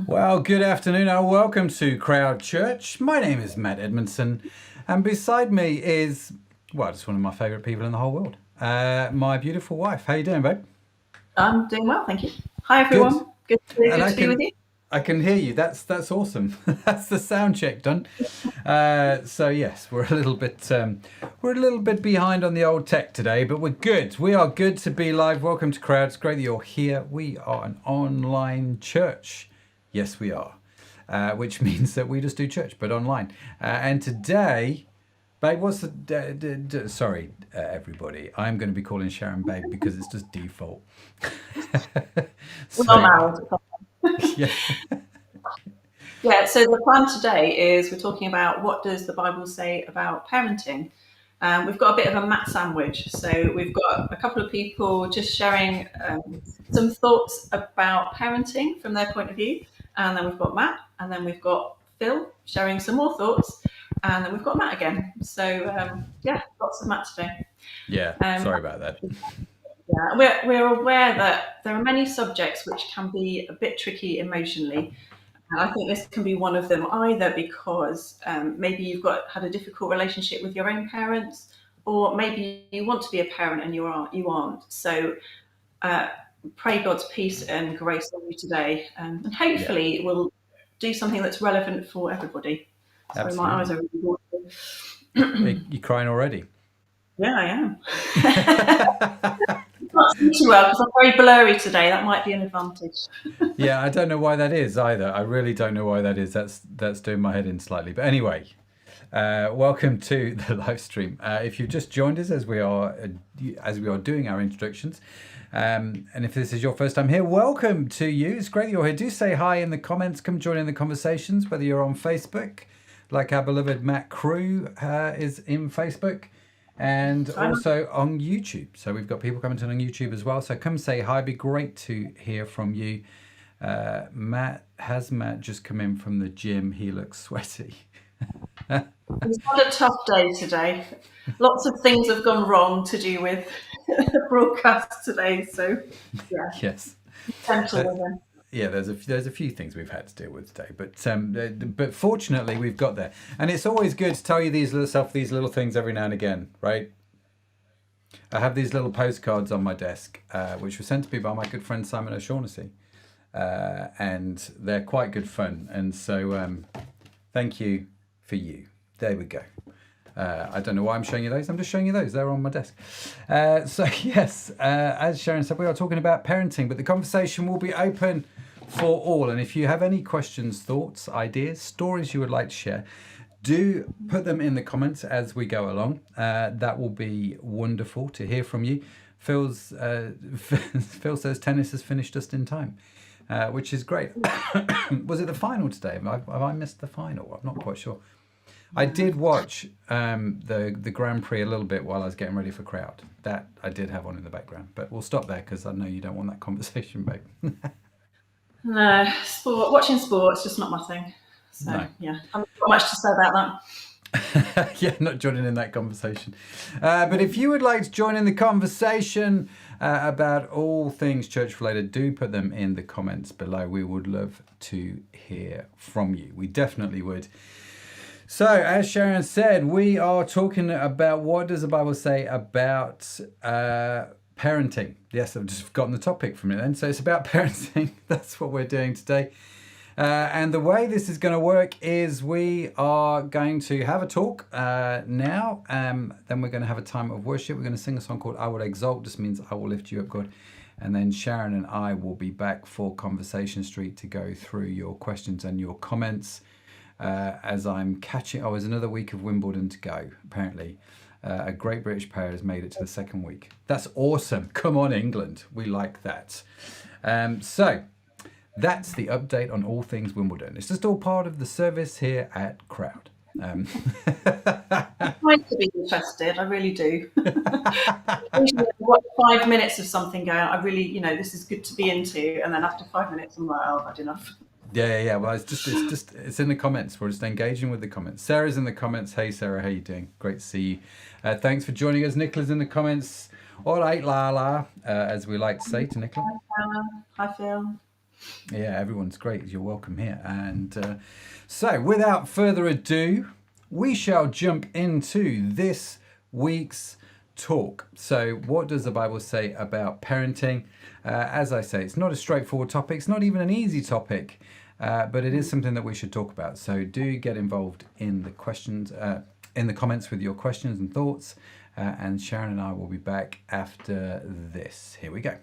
Well, good afternoon and welcome to Crowd Church. My name is Matt Edmundson, and beside me is, well, just one of my favourite people in the whole world, my beautiful wife. How you doing, babe? I'm doing well, thank you. Hi, Good. everyone. Good And to be with you. I can hear you. That's awesome. That's the sound check done. So yes, we're a little bit behind on the old tech today, but we're good. We are good to be live. Welcome to Crowd. It's great that you're here. We are an online church. Yes, we are. Which means that we just do church, but online. And today, babe, what's the? Sorry, everybody. I'm going to be calling Sharon babe because it's just default. We're not So married. yeah, Yeah, so the plan today is we're talking about what does the Bible say about parenting. We've got a bit of a Matt sandwich. So we've got a couple of people just sharing some thoughts about parenting from their point of view. And then we've got Matt, and then we've got Phil sharing some more thoughts. And then we've got Matt again. So yeah, lots of Matt today. yeah. Um, Sorry about that. Yeah, we're aware that there are many subjects which can be a bit tricky emotionally. And I think this can be one of them, either because maybe you've had a difficult relationship with your own parents, or maybe you want to be a parent and you aren't. So uh, pray God's peace and grace on you today, and Yeah, hopefully it will do something that's relevant for everybody. Sorry, my eyes absolutely. are really watering. You crying already? Yeah, I am. Not see too well because I'm very blurry today. That might be an advantage. Yeah, I don't know why that is either. I really don't know why that is. That's doing my head in slightly. But anyway, welcome to the live stream. If you've just joined us as we are doing our introductions, and if this is your first time here, welcome to you. It's great that you're here. Do say hi in the comments. Come join in the conversations. Whether you're on Facebook, like our beloved Matt Crew is in Facebook, and also on YouTube. So we've got people coming to on YouTube as well. So come say hi. It'd be great to hear from you. Matt just come in from the gym? He looks sweaty. It's had a tough day today. Lots of things have gone wrong to do with the broadcast today. So yeah, Yes. gentle Uh, with him. yeah, there's a few things we've had to deal with today, but fortunately we've got there, and it's always good to tell you these little things every now and again, right? I have these little postcards on my desk, which were sent to me by my good friend Simon O'Shaughnessy, and they're quite good fun, and so thank you for you. There we go. I don't know why I'm showing you those. I'm just showing you those. They're on my desk. So yes, as Sharon said, we are talking about parenting, but the conversation will be open for all. And if you have any questions, thoughts, ideas, stories you would like to share, do put them in the comments as we go along. That will be wonderful to hear from you. Phil says tennis has finished just in time, which is great. Was it the final today? Have I missed the final? I'm not quite sure. I did watch the Grand Prix a little bit while I was getting ready for Crowd. That I did have on in the background, but we'll stop there because I know you don't want that conversation, babe. No, watching sport's just not my thing. So No. yeah, I haven't got much to say about that. Yeah, not joining in that conversation. But if you would like to join in the conversation about all things church related, do put them in the comments below. We would love to hear from you. We definitely would. So, as Sharon said, we are talking about what does the Bible say about parenting. Yes, I've just forgotten the topic from it then. So it's about parenting. That's what we're doing today. And the way this is going to work is we are going to have a talk now. Then we're going to have a time of worship. We're going to sing a song called I Will Exalt. Just means I will lift you up, God. And then Sharon and I will be back for Conversation Street to go through your questions and your comments. As I'm catching, there's another week of Wimbledon to go, apparently. A great British pair has made it to the second week. That's awesome. Come on, England. We like that. So that's the update on all things Wimbledon. It's just all part of the service here at Crowd. I like to be interested. I really do. Usually I watch 5 minutes of something going. I really, this is good to be into, and then after 5 minutes, I'm like, oh, I've had enough. Yeah. Well, it's in the comments. We're just engaging with the comments. Sarah's in the comments. Hey, Sarah, how you doing? Great to see you. Thanks for joining us. Nicola's in the comments. All right, la, as we like to say to Nicola. Hi, Phil. Yeah, everyone's great. You're welcome here. And so, without further ado, we shall jump into this week's talk. So, what does the Bible say about parenting? As I say, it's not a straightforward topic. It's not even an easy topic, but it is something that we should talk about. So, do get involved in the questions, in the comments with your questions and thoughts. And Sharon and I will be back after this. Here we go.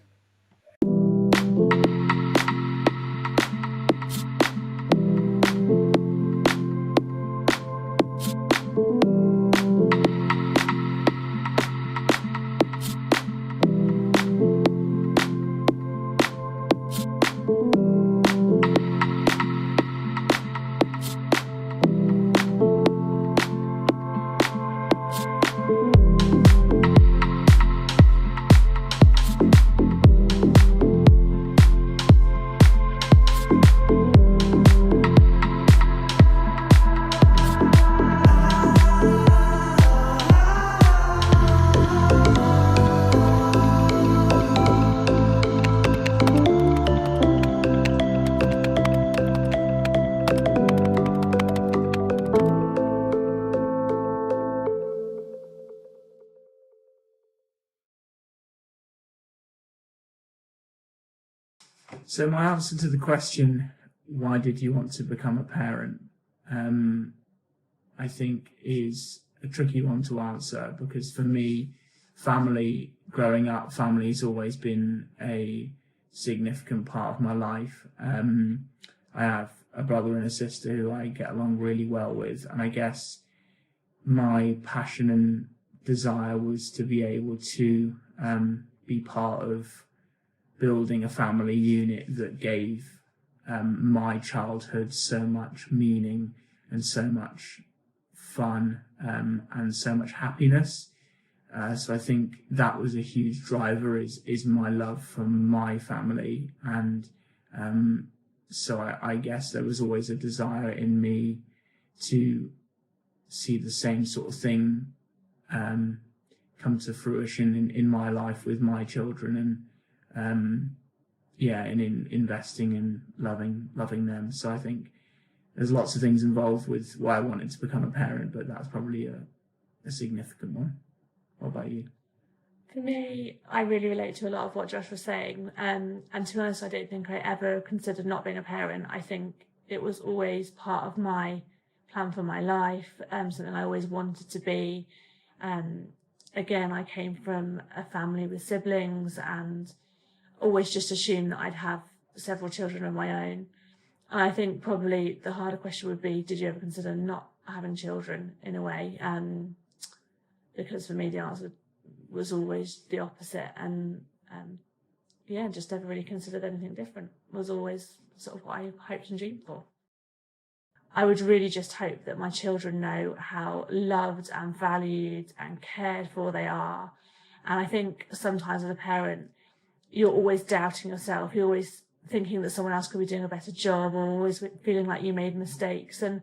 So my answer to the question, why did you want to become a parent, I think is a tricky one to answer, because for me, growing up, family's always been a significant part of my life. I have a brother and a sister who I get along really well with, and I guess my passion and desire was to be able to be part of building a family unit that gave my childhood so much meaning and so much fun and so much happiness. So I think that was a huge driver, is my love for my family. And so I guess there was always a desire in me to see the same sort of thing come to fruition in my life with my children, and and in investing and loving them. So I think there's lots of things involved with why I wanted to become a parent, but that's probably a significant one. What about you? For me, I really relate to a lot of what Josh was saying. And to be honest, I don't think I ever considered not being a parent. I think it was always part of my plan for my life, something I always wanted to be. Again, I came from a family with siblings and always just assumed that I'd have several children of my own. And I think probably the harder question would be, did you ever consider not having children in a way? Because for me, the answer was always the opposite. And just never really considered anything different. It was always sort of what I hoped and dreamed for. I would really just hope that my children know how loved and valued and cared for they are. And I think sometimes as a parent, you're always doubting yourself. You're always thinking that someone else could be doing a better job, or always feeling like you made mistakes. And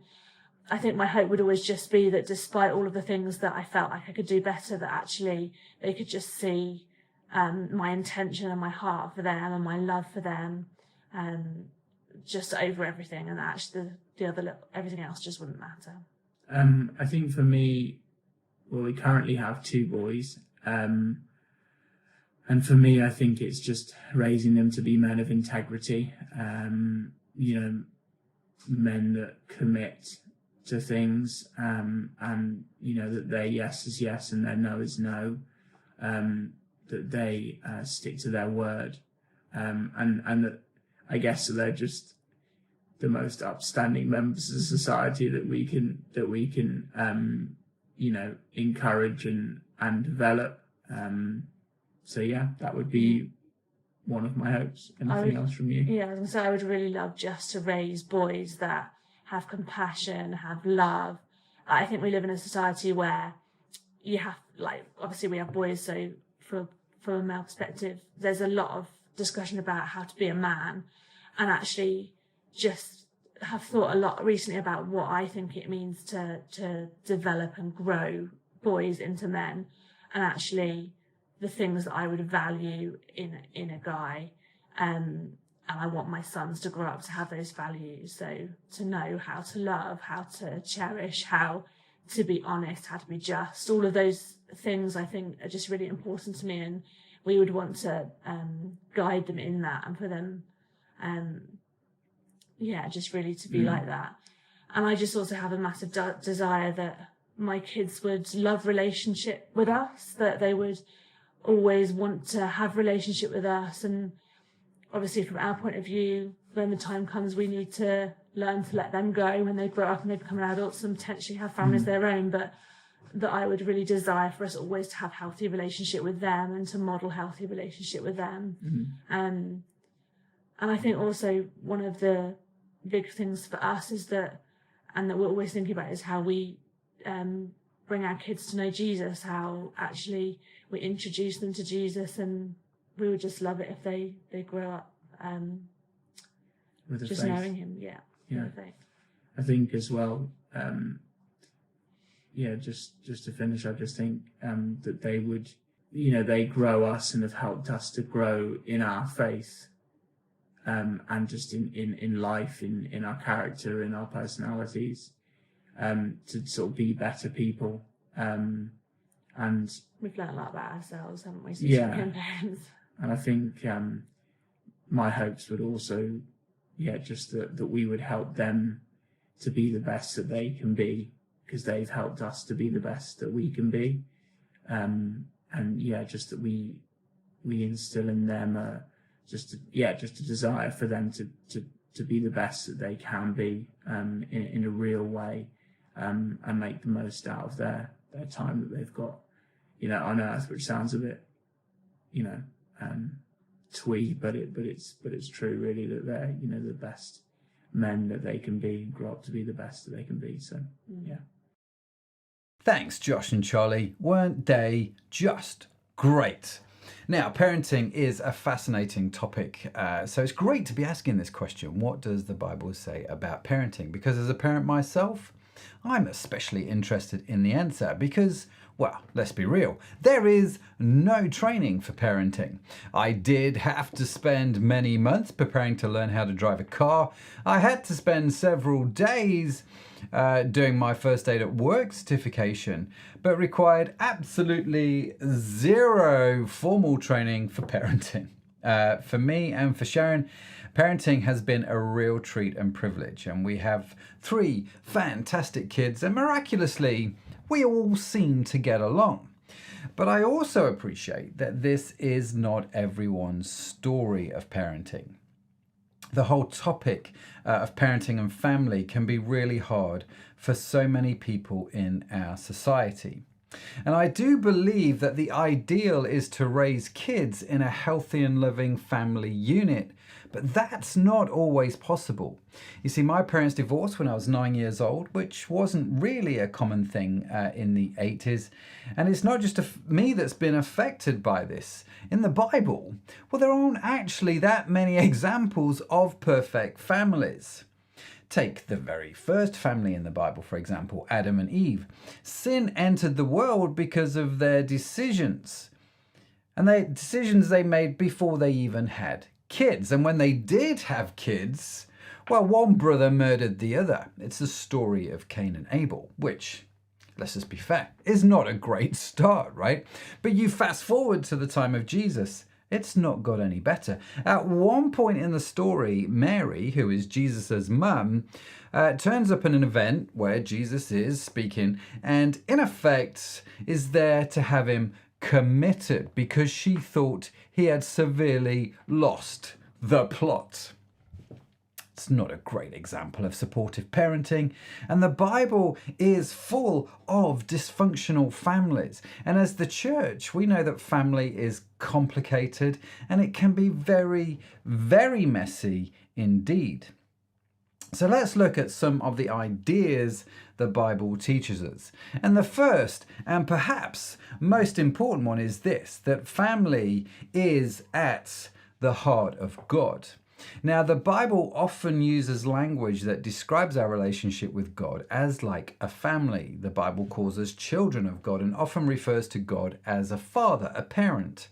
I think my hope would always just be that despite all of the things that I felt like I could do better, that actually they could just see my intention and my heart for them and my love for them just over everything, and that actually everything else just wouldn't matter. I think for me, we currently have 2 boys. And for me, I think it's just raising them to be men of integrity, men that commit to things, and, that their yes is yes and their no is no, that they stick to their word, and that I guess they're just the most upstanding members of society that we can encourage and develop. So yeah, that would be one of my hopes. Anything else from you? Yeah, so I would really love just to raise boys that have compassion, have love. I think we live in a society where you have, obviously we have boys, so from a male perspective, there's a lot of discussion about how to be a man, and actually just have thought a lot recently about what I think it means to develop and grow boys into men, and actually the things that I would value in a guy. And And I want my sons to grow up to have those values. So to know how to love, how to cherish, how to be honest, how to be just, all of those things I think are just really important to me. And we would want to guide them in that and for them, just really to be like that. And I just also have a massive desire that my kids would love relationship with us, that they would always want to have relationship with us. And obviously from our point of view, when the time comes, we need to learn to let them go when they grow up and they become adults and potentially have families of their own. But that I would really desire for us always to have healthy relationship with them and to model healthy relationship with them. And I think also one of the big things for us is that, and that we're always thinking about, is how we bring our kids to know Jesus, how actually we introduce them to Jesus, and we would just love it if they grow up with just faith. knowing him. Yeah. With faith. I think as well, just to finish, I just think that they would, they grow us and have helped us to grow in our faith, and just in life, in our character, in our personalities, to sort of be better people. And We've learned a lot about ourselves, haven't we, since Yeah. we became parents? And I think my hopes would also, just that we would help them to be the best that they can be, because they've helped us to be the best that we can be. Just that we instill in them just a desire for them to be the best that they can be, in a real way, and make the most out of their time that they've got, on earth, which sounds a bit, twee, but it's true really, that they're, the best men that they can be, grow up to be the best that they can be. So yeah. Thanks, Josh and Charlie. Weren't they just great? Now, parenting is a fascinating topic, so it's great to be asking this question. What does the Bible say about parenting? Because as a parent myself, I'm especially interested in the answer because, well, let's be real, there is no training for parenting. I did have to spend many months preparing to learn how to drive a car. I had to spend several days doing my first aid at work certification, but required absolutely zero formal training for parenting. For me and for Sharon, parenting has been a real treat and privilege, and we have 3 fantastic kids, and miraculously, we all seem to get along. But I also appreciate that this is not everyone's story of parenting. The whole topic of parenting and family can be really hard for so many people in our society. And I do believe that the ideal is to raise kids in a healthy and loving family unit, but that's not always possible. You see, my parents divorced when I was 9 years old, which wasn't really a common thing in the 80s. And it's not just me that's been affected by this. In the Bible, well, there aren't actually that many examples of perfect families. Take the very first family in the Bible, for example, Adam and Eve. Sin entered the world because of their decisions. And the decisions they made before they even had kids. And when they did have kids, well, one brother murdered the other. It's the story of Cain and Abel, which, let's just be fair, is not a great start, right? But you fast forward to the time of Jesus, it's not got any better. At one point in the story, Mary, who is Jesus' mum, turns up in an event where Jesus is speaking and in effect is there to have him committed because she thought he had severely lost the plot. It's not a great example of supportive parenting, and the Bible is full of dysfunctional families. And as the church, we know that family is complicated and it can be very, very messy indeed. So let's look at some of the ideas the Bible teaches us. And the first, and perhaps most important one, is this, that family is at the heart of God. Now, the Bible often uses language that describes our relationship with God as like a family. The Bible calls us children of God and often refers to God as a father, a parent.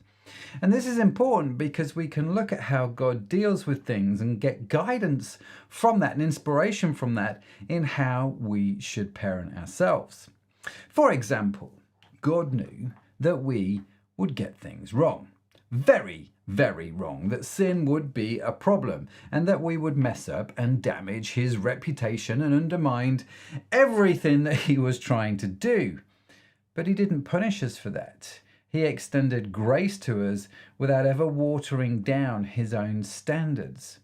And this is important because we can look at how God deals with things and get guidance from that and inspiration from that in how we should parent ourselves. For example, God knew that we would get things wrong. Very, very wrong. That sin would be a problem and that we would mess up and damage his reputation and undermine everything that he was trying to do. But he didn't punish us for that. He extended grace to us without ever watering down his own standards.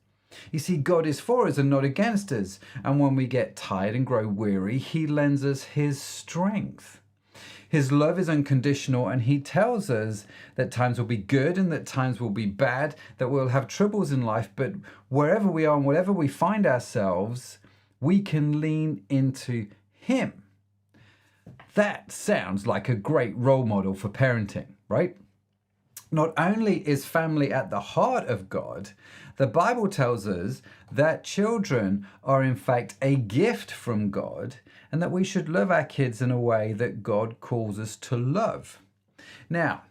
You see, God is for us and not against us. And when we get tired and grow weary, he lends us his strength. His love is unconditional, and he tells us that times will be good and that times will be bad, that we'll have troubles in life, but wherever we are and whatever we find ourselves, we can lean into him. That sounds like a great role model for parenting, right? Not only is family at the heart of God, the Bible tells us that children are in fact a gift from God and that we should love our kids in a way that God calls us to love. Now,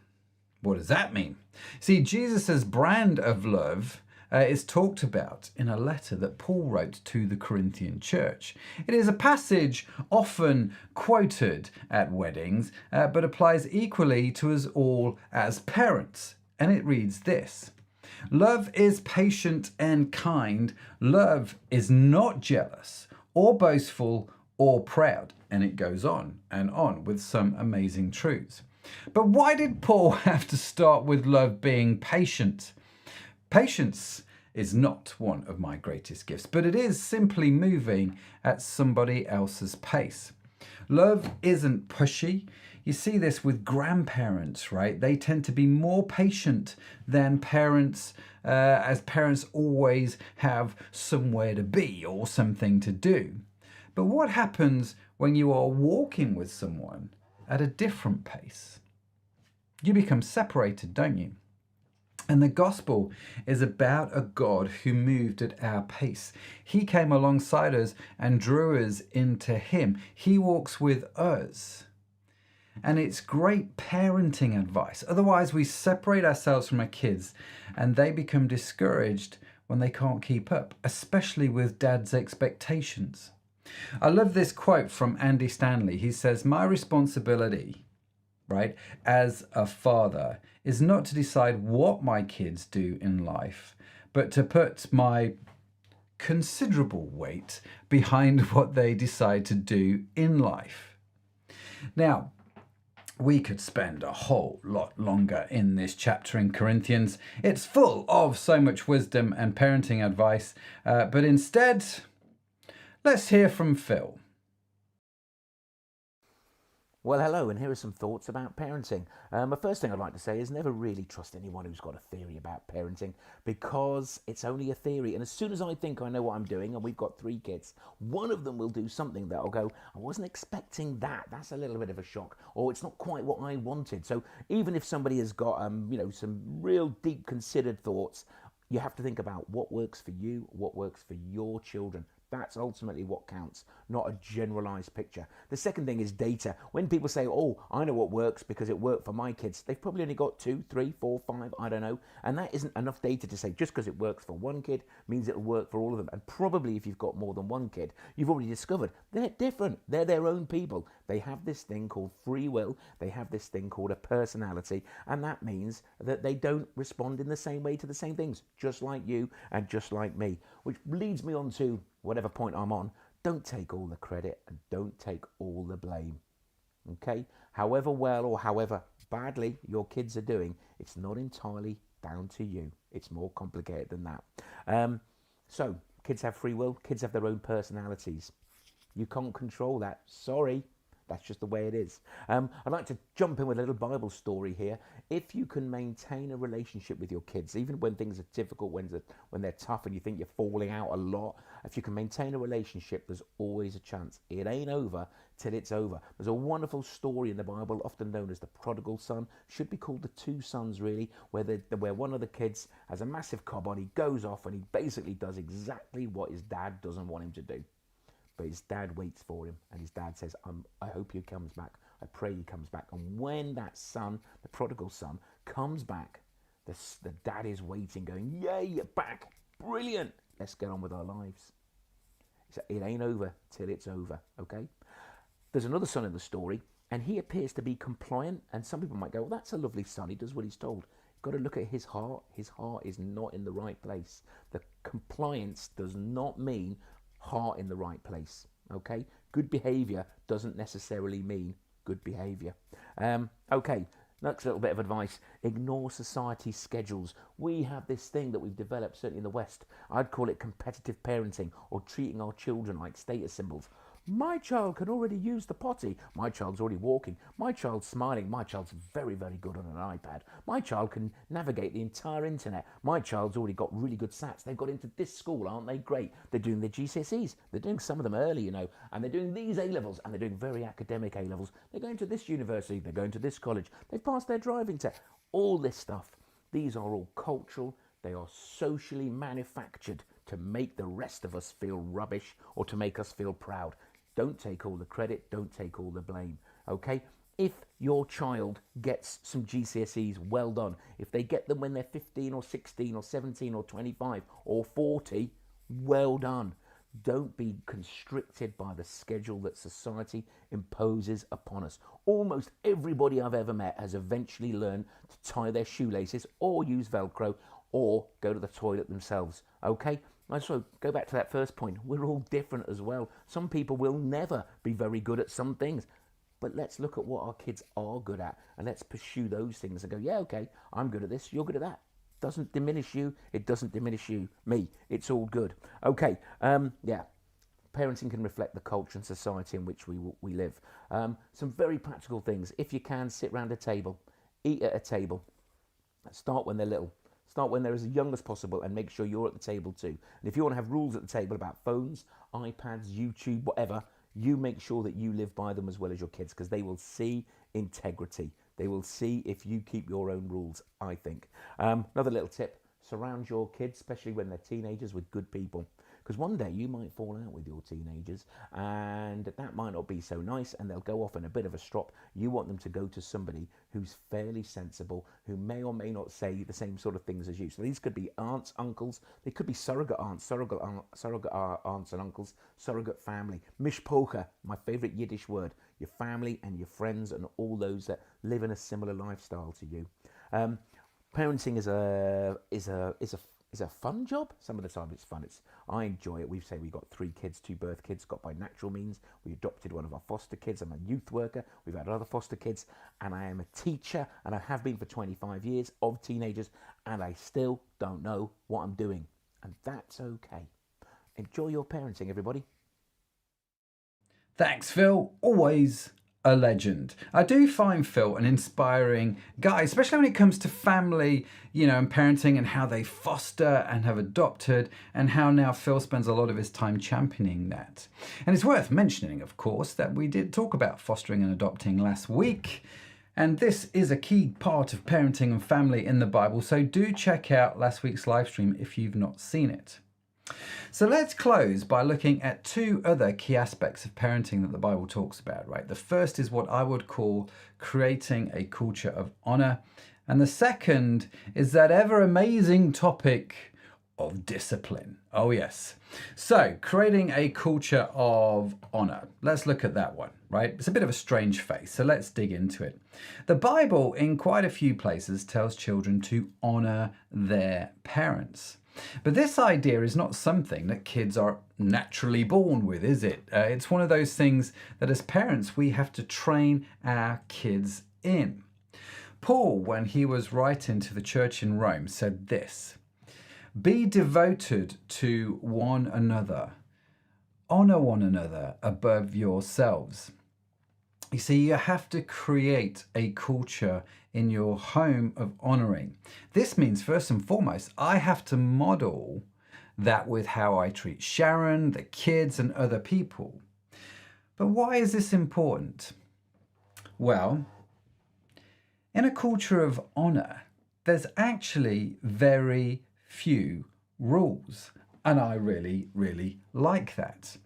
what does that mean? See, Jesus' brand of love is talked about in a letter that Paul wrote to the Corinthian church. It is a passage often quoted at weddings, but applies equally to us all as parents. And it reads this: "Love is patient and kind. Love is not jealous or boastful or proud." And it goes on and on with some amazing truths. But why did Paul have to start with love being patient? Patience is not one of my greatest gifts, but it is simply moving at somebody else's pace. Love isn't pushy. You see this with grandparents, right? They tend to be more patient than parents, as parents always have somewhere to be or something to do. But what happens when you are walking with someone at a different pace? You become separated, don't you? And the gospel is about a God who moved at our pace. He came alongside us and drew us into him. He walks with us. And it's great parenting advice. Otherwise, we separate ourselves from our kids and they become discouraged when they can't keep up, especially with dad's expectations. I love this quote from Andy Stanley. He says, "My responsibility, right, as a father is not to decide what my kids do in life, but to put my considerable weight behind what they decide to do in life." Now, we could spend a whole lot longer in this chapter in Corinthians. It's full of so much wisdom and parenting advice, but instead, let's hear from Phil. Well, hello, and here are some thoughts about parenting. The first thing I'd like to say is never really trust anyone who's got a theory about parenting, because it's only a theory. And as soon as I think I know what I'm doing, and we've got 3 kids, one of them will do something that'll go, I wasn't expecting that. That's a little bit of a shock, or it's not quite what I wanted. So even if somebody has got, some real deep considered thoughts, you have to think about what works for you, what works for your children. That's ultimately what counts, not a generalized picture. The second thing is data. When people say, oh, I know what works because it worked for my kids, they've probably only got 2, 3, 4, 5, I don't know. And that isn't enough data to say just because it works for one kid means it'll work for all of them. And probably if you've got more than one kid, you've already discovered they're different. They're their own people. They have this thing called free will. They have this thing called a personality. And that means that they don't respond in the same way to the same things, just like you and just like me. Which leads me on to whatever point I'm on. Don't take all the credit and don't take all the blame. Okay? However well or however badly your kids are doing, it's not entirely down to you. It's more complicated than that. So, kids have free will. Kids have their own personalities. You can't control that. Sorry. That's just the way it is. I'd like to jump in with a little Bible story here. If you can maintain a relationship with your kids, even when things are difficult, when they're tough and you think you're falling out a lot, if you can maintain a relationship, there's always a chance. It ain't over till it's over. There's a wonderful story in the Bible, often known as the prodigal son. Should be called the 2 sons, really, where one of the kids has a massive cob on. He goes off and he basically does exactly what his dad doesn't want him to do. But his dad waits for him, and his dad says, I hope he comes back. I pray he comes back. And when that son, the prodigal son, comes back, The dad is waiting, going, yay, you're back, brilliant, let's get on with our lives. It ain't over till it's over, okay? There's another son in the story, and he appears to be compliant, and some people might go, well, that's a lovely son, he does what he's told. You've got to look at his heart. His heart is not in the right place. The compliance does not mean heart in the right place, okay? Good behaviour doesn't necessarily mean good behaviour. Okay, next little bit of advice. Ignore society's schedules. We have this thing that we've developed, certainly in the West. I'd call it competitive parenting, or treating our children like status symbols. My child can already use the potty. My child's already walking. My child's smiling. My child's very, very good on an iPad. My child can navigate the entire internet. My child's already got really good SATs. They've got into this school, aren't they? Great. They're doing their GCSEs. They're doing some of them early, you know, and they're doing these A-levels, and they're doing very academic A-levels. They're going to this university. They're going to this college. They've passed their driving test. All this stuff. These are all cultural. They are socially manufactured to make the rest of us feel rubbish or to make us feel proud. Don't take all the credit, don't take all the blame, okay? If your child gets some GCSEs, well done. If they get them when they're 15 or 16 or 17 or 25 or 40, well done. Don't be constricted by the schedule that society imposes upon us. Almost everybody I've ever met has eventually learned to tie their shoelaces or use Velcro or go to the toilet themselves, okay? So go back to that first point. We're all different as well. Some people will never be very good at some things. But let's look at what our kids are good at and let's pursue those things and go, yeah, okay, I'm good at this, you're good at that. Doesn't diminish you, it doesn't diminish me. It's all good. Okay, yeah. Parenting can reflect the culture and society in which we live. Some very practical things. If you can, sit around a table, eat at a table. Start when they're little. Start when they're as young as possible and make sure you're at the table too. And if you want to have rules at the table about phones, iPads, YouTube, whatever, you make sure that you live by them as well as your kids, because they will see integrity. They will see if you keep your own rules, I think. Another little tip, surround your kids, especially when they're teenagers, with good people. Because one day you might fall out with your teenagers and that might not be so nice and they'll go off in a bit of a strop. You want them to go to somebody who's fairly sensible, who may or may not say the same sort of things as you. So these could be aunts, uncles, they could be surrogate aunts, surrogate aunts and uncles, surrogate family. Mishpocha, my favourite Yiddish word, your family and your friends and all those that live in a similar lifestyle to you. Parenting is a fun job. Some of the time it's fun. I enjoy it. We say we got 3 kids, 2 birth kids, got by natural means. We adopted one of our foster kids. I'm a youth worker. We've had other foster kids, and I am a teacher, and I have been for 25 years of teenagers, and I still don't know what I'm doing, and that's okay. Enjoy your parenting, everybody. Thanks, Phil. Always a legend. I do find Phil an inspiring guy, especially when it comes to family, you know, and parenting and how they foster and have adopted, and how now Phil spends a lot of his time championing that. And it's worth mentioning, of course, that we did talk about fostering and adopting last week. And this is a key part of parenting and family in the Bible. So do check out last week's live stream if you've not seen it. So let's close by looking at 2 other key aspects of parenting that the Bible talks about, right? The first is what I would call creating a culture of honor. And the second is that ever amazing topic of discipline. Oh yes. So creating a culture of honor. Let's look at that one, right? It's a bit of a strange face, so let's dig into it. The Bible in quite a few places tells children to honor their parents. But this idea is not something that kids are naturally born with, is it? It's one of those things that as parents we have to train our kids in. Paul, when he was writing to the church in Rome, said this: "Be devoted to one another. Honor one another above yourselves." You see, you have to create a culture in your home of honoring. This means, first and foremost, I have to model that with how I treat Sharon, the kids, and other people. But why is this important? Well, in a culture of honor, there's actually very few rules. And I really, really like that.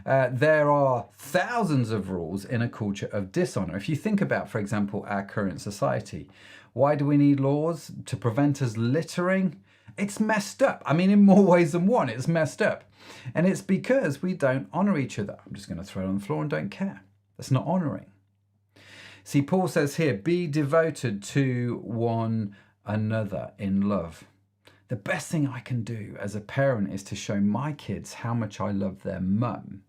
There are thousands of rules in a culture of dishonor. If you think about, for example, our current society, Why do we need laws? To prevent us littering? It's messed up. I mean, in more ways than one, it's messed up. And it's because we don't honour each other. I'm just going to throw it on the floor and don't care. That's not honouring. See, Paul says here, be devoted to one another in love. The best thing I can do as a parent is to show my kids how much I love their mum.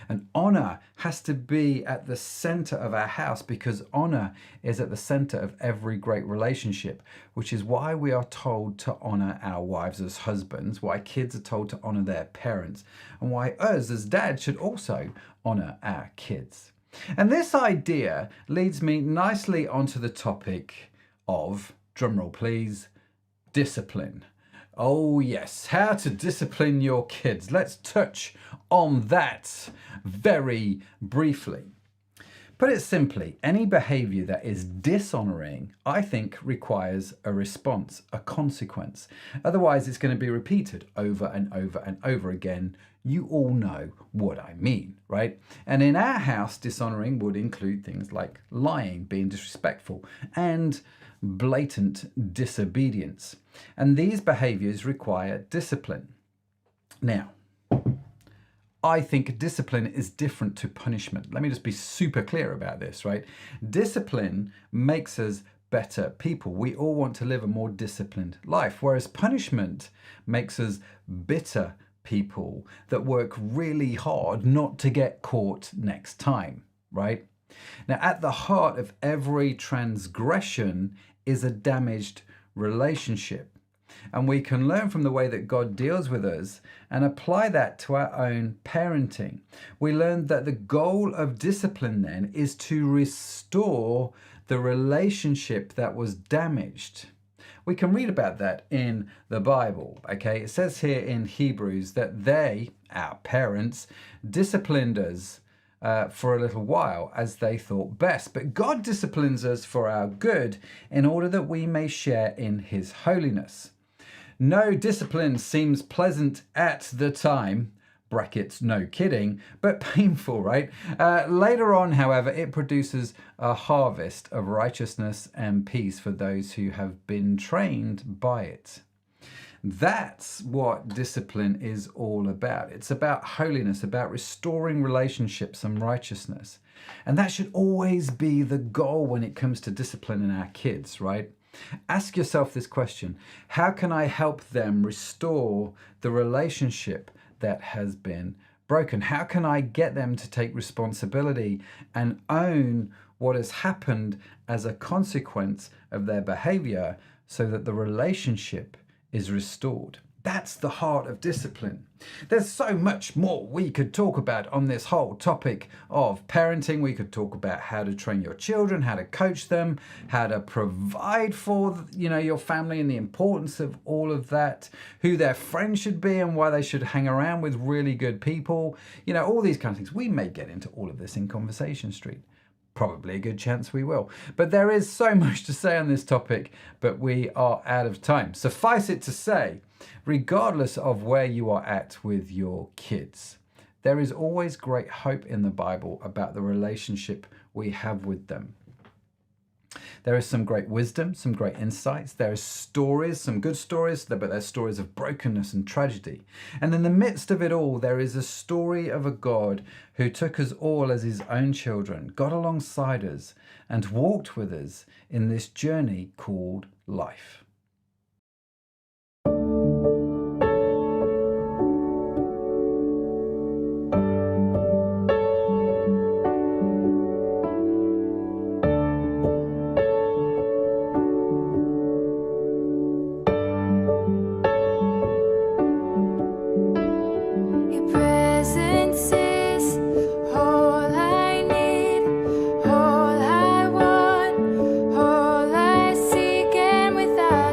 And honour has to be at the centre of our house, because honour is at the centre of every great relationship, which is why we are told to honour our wives as husbands, why kids are told to honour their parents, and why us as dads should also honour our kids. And this idea leads me nicely onto the topic of, drumroll please, discipline. Oh yes, how to discipline your kids. Let's touch on that very briefly. Put it simply, any behaviour that is dishonouring, I think, requires a response, a consequence. Otherwise, it's going to be repeated over and over and over again. You all know what I mean, right? And in our house, dishonouring would include things like lying, being disrespectful, and blatant disobedience. And these behaviours require discipline. Now, I think discipline is different to punishment. Let me just be super clear about this, right? Discipline makes us better people. We all want to live a more disciplined life, whereas punishment makes us bitter people that work really hard not to get caught next time, right? Now, at the heart of every transgression is a damaged relationship. And we can learn from the way that God deals with us and apply that to our own parenting. We learned that the goal of discipline then is to restore the relationship that was damaged. We can read about that in the Bible, okay? It says here in Hebrews that they, our parents, disciplined us for a little while as they thought best. But God disciplines us for our good in order that we may share in his holiness. No discipline seems pleasant at the time, brackets, no kidding, but painful, right? Later on, however, it produces a harvest of righteousness and peace for those who have been trained by it. That's what discipline is all about. It's about holiness, about restoring relationships and righteousness. And that should always be the goal when it comes to disciplining our kids, right? Ask yourself this question: how can I help them restore the relationship that has been broken? How can I get them to take responsibility and own what has happened as a consequence of their behavior so that the relationship is restored? That's the heart of discipline. There's so much more we could talk about on this whole topic of parenting. We could talk about how to train your children, how to coach them, how to provide for, your family and the importance of all of that, who their friends should be and why they should hang around with really good people, all these kind of things. We may get into all of this in Conversation Street. Probably a good chance we will. But there is so much to say on this topic, but we are out of time. Suffice it to say, regardless of where you are at with your kids, there is always great hope in the Bible about the relationship we have with them. There is some great wisdom, some great insights. There are stories, some good stories, but there's stories of brokenness and tragedy. And in the midst of it all, there is a story of a God who took us all as his own children, got alongside us, and walked with us in this journey called life. All I want, all I seek, and without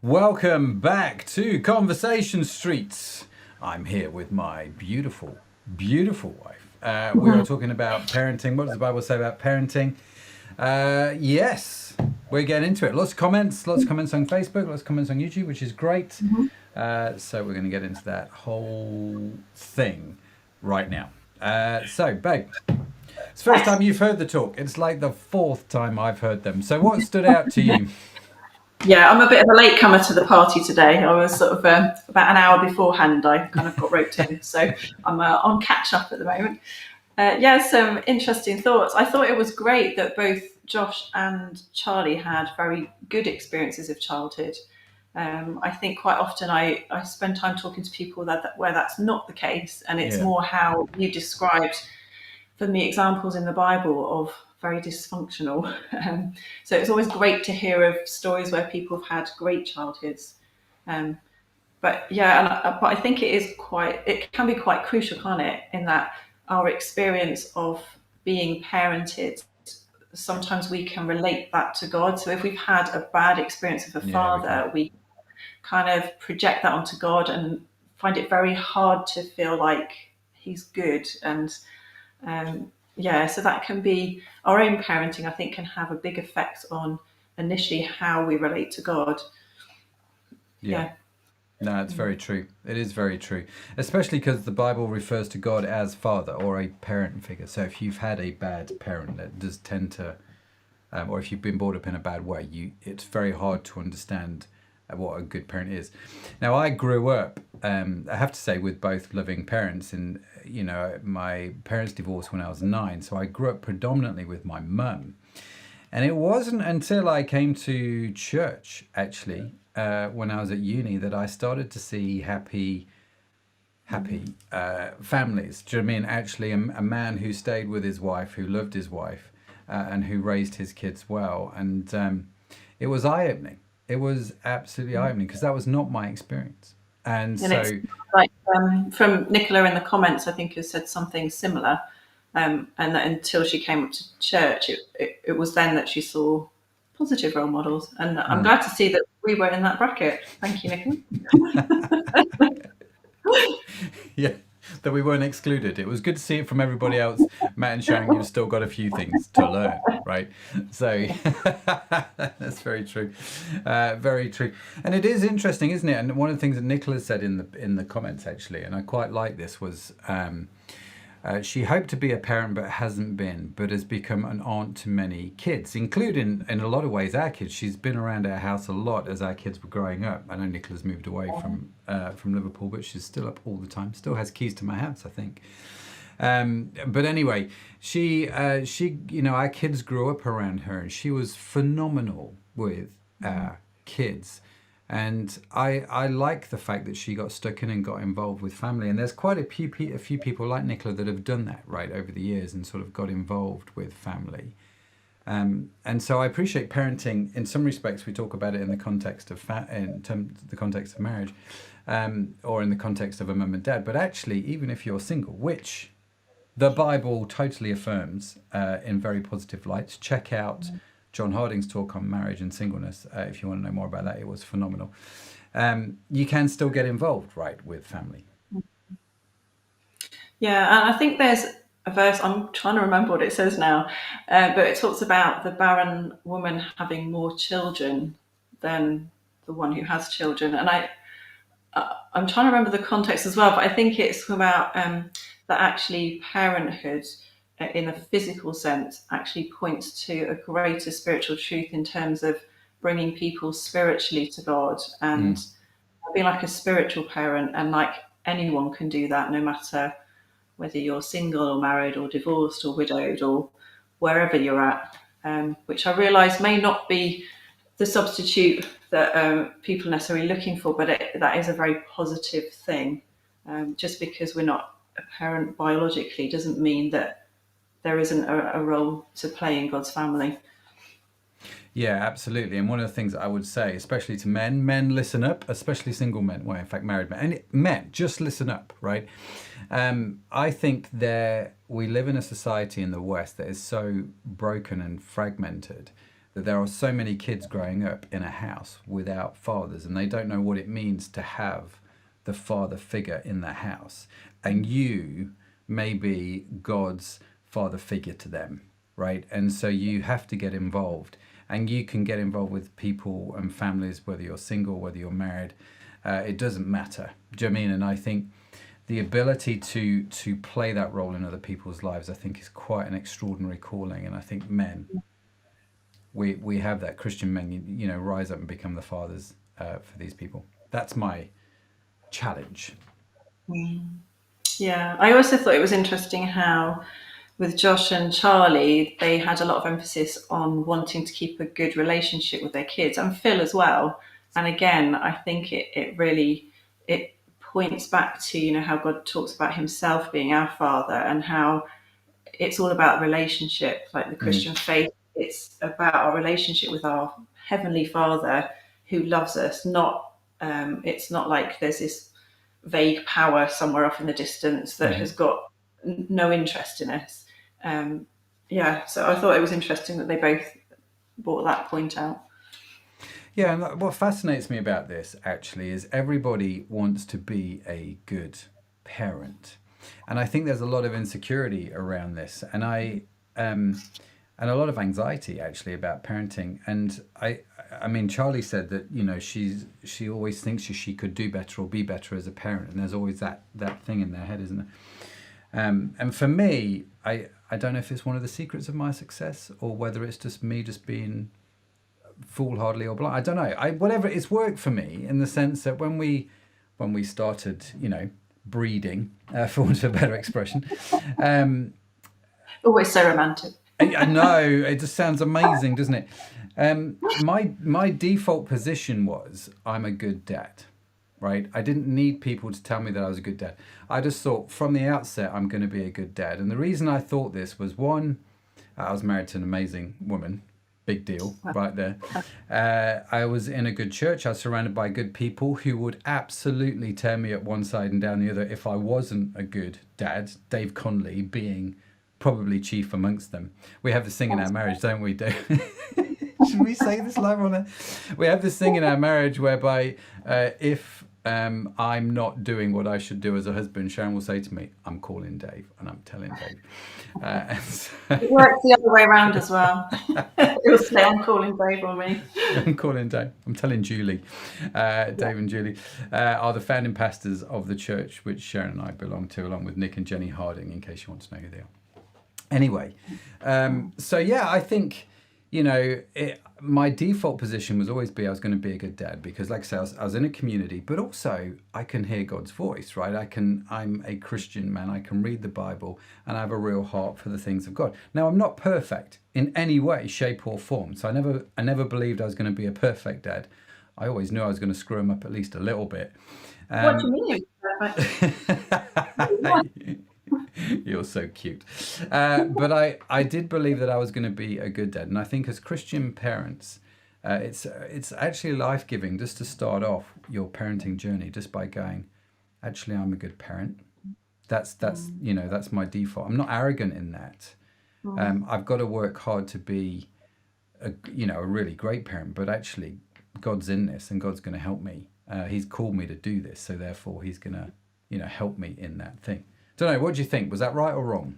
Welcome back to Conversation Streets. I'm here with my beautiful, beautiful wife. We are talking about parenting. What does the Bible say about parenting? Yes, we're getting into it. Lots of comments on Facebook, lots of comments on YouTube, which is great. So we're going to get into that whole thing right now. So, babe, it's the first time you've heard the talk. It's like the fourth time I've heard them. So what stood out to you? Yeah, I'm a bit of a latecomer to the party today. I was sort of about an hour beforehand. I kind of got roped in, so I'm on catch up at the moment. Some interesting thoughts. I thought it was great that both Josh and Charlie had very good experiences of childhood. I think quite often I spend time talking to people where that's not the case, and it's more how you described for me examples in the Bible of very dysfunctional. So it's always great to hear of stories where people have had great childhoods. But I think it can be quite crucial, can't it, in that our experience of being parented, sometimes we can relate that to God. So if we've had a bad experience of a father, we kind of project that onto God and find it very hard to feel like he's good. And so that can be our own parenting, I think, can have a big effect on initially how we relate to God. Yeah. No, it's very true. It is very true, especially because the Bible refers to God as father or a parent figure. So if you've had a bad parent, that does tend to, or if you've been brought up in a bad way, it's very hard to understand what a good parent is. Now, I grew up, I have to say, with both loving parents, and my parents divorced when I was 9, so I grew up predominantly with my mum. And it wasn't until I came to church, actually, when I was at uni, that I started to see happy families. Do you know what I mean? Actually, a man who stayed with his wife, who loved his wife, and who raised his kids well. And it was eye-opening. It was absolutely eye-opening because that was not my experience. And so, it's like from Nicola in the comments, I think, has said something similar. And that until she came up to church, it was then that she saw positive role models. And I'm glad to see that we were in that bracket. Thank you, Nicola. Yeah, that we weren't excluded. It was good to see it from everybody else. Matt and Sharon, you've still got a few things to learn, right? So that's very true. Very true. And it is interesting, isn't it? And one of the things that Nicola said in the comments, actually, and I quite like this, was she hoped to be a parent but hasn't been, but has become an aunt to many kids, including, in a lot of ways, our kids. She's been around our house a lot as our kids were growing up. I know Nicola's moved away from Liverpool, but she's still up all the time. Still has keys to my house, I think. But anyway, she our kids grew up around her, and she was phenomenal with our kids. And I like the fact that she got stuck in and got involved with family. And there's quite a few people like Nicola that have done that, right, over the years, and sort of got involved with family. And so I appreciate parenting. In some respects, we talk about it in the context of the context of marriage, or in the context of a mum and dad. But actually, even if you're single, which the Bible totally affirms in very positive lights, check out John Harding's talk on marriage and singleness. If you want to know more about that, it was phenomenal. You can still get involved, right, with family. Yeah, and I think there's a verse, I'm trying to remember what it says now, but it talks about the barren woman having more children than the one who has children. And I'm trying to remember the context as well, but I think it's about that actually parenthood in a physical sense actually points to a greater spiritual truth in terms of bringing people spiritually to God and being like a spiritual parent. And like anyone can do that, no matter whether you're single or married or divorced or widowed or wherever you're at, which I realise may not be the substitute that people are necessarily looking for, but that is a very positive thing. Just because we're not a parent biologically doesn't mean that there isn't a role to play in God's family. Yeah, absolutely. And one of the things I would say, especially to men listen up, especially single men, well, in fact, married men, and men, just listen up, right? I think we live in a society in the West that is so broken and fragmented that there are so many kids growing up in a house without fathers, and they don't know what it means to have the father figure in the house. And you may be God's father figure to them, right? And so you have to get involved, and you can get involved with people and families, whether you're single, whether you're married, it doesn't matter. Do you know what I mean? And I think the ability to play that role in other people's lives, I think, is quite an extraordinary calling. And I think men, we have that. Christian men, you know, rise up and become the fathers for these people. That's my challenge. Yeah, I also thought it was interesting how with Josh and Charlie, they had a lot of emphasis on wanting to keep a good relationship with their kids, and Phil as well. And again, I think it really points back to, you know, how God talks about himself being our father, and how it's all about relationship, like the Christian faith. It's about our relationship with our heavenly Father who loves us. Not it's not like there's this vague power somewhere off in the distance that has got no interest in us. Yeah, so I thought it was interesting that they both brought that point out. Yeah, and what fascinates me about this actually is everybody wants to be a good parent, and I think there's a lot of insecurity around this, and and a lot of anxiety actually about parenting. And I mean, Charlie said that, you know, she always thinks she could do better or be better as a parent, and there's always that thing in their head, isn't there? And for me, I don't know if it's one of the secrets of my success, or whether it's just me just being foolhardily or blind. I don't know. Whatever, it's worked for me in the sense that when we started, you know, breeding, for want of a better expression. Always so romantic. I know, it just sounds amazing, doesn't it? My default position was, I'm a good dad, right? I didn't need people to tell me that I was a good dad. I just thought from the outset, I'm going to be a good dad. And the reason I thought this was, one, I was married to an amazing woman. Big deal right there. I was in a good church. I was surrounded by good people who would absolutely tear me up one side and down the other if I wasn't a good dad. Dave Conley being probably chief amongst them. We have this thing in our marriage, don't we, Dave? Should we say this live on it? We have this thing in our marriage whereby if I'm not doing what I should do as a husband, Sharon will say to me, I'm calling Dave, and I'm telling Dave. It works the other way around as well. It will say, I'm calling Dave on me. I'm calling Dave. I'm telling Julie. Dave and Julie are the founding pastors of the church which Sharon and I belong to, along with Nick and Jenny Harding, in case you want to know who they are. Anyway, so yeah, I think, you know, my default position was always I was going to be a good dad, because like I say, I was in a community, but also I can hear God's voice, right? I'm a Christian man. I can read the Bible, and I have a real heart for the things of God. Now, I'm not perfect in any way, shape or form. So I never believed I was going to be a perfect dad. I always knew I was going to screw him up at least a little bit. What do you mean you're perfect? You're so cute. But I did believe that I was going to be a good dad. And I think as Christian parents, it's actually life-giving just to start off your parenting journey just by going, actually, I'm a good parent. That's you know, that's my default. I'm not arrogant in that. I've got to work hard to be a really great parent, but actually God's in this, and God's going to help me. He's called me to do this, so therefore he's going to, you know, help me in that thing. Don't know, what do you think? Was that right or wrong?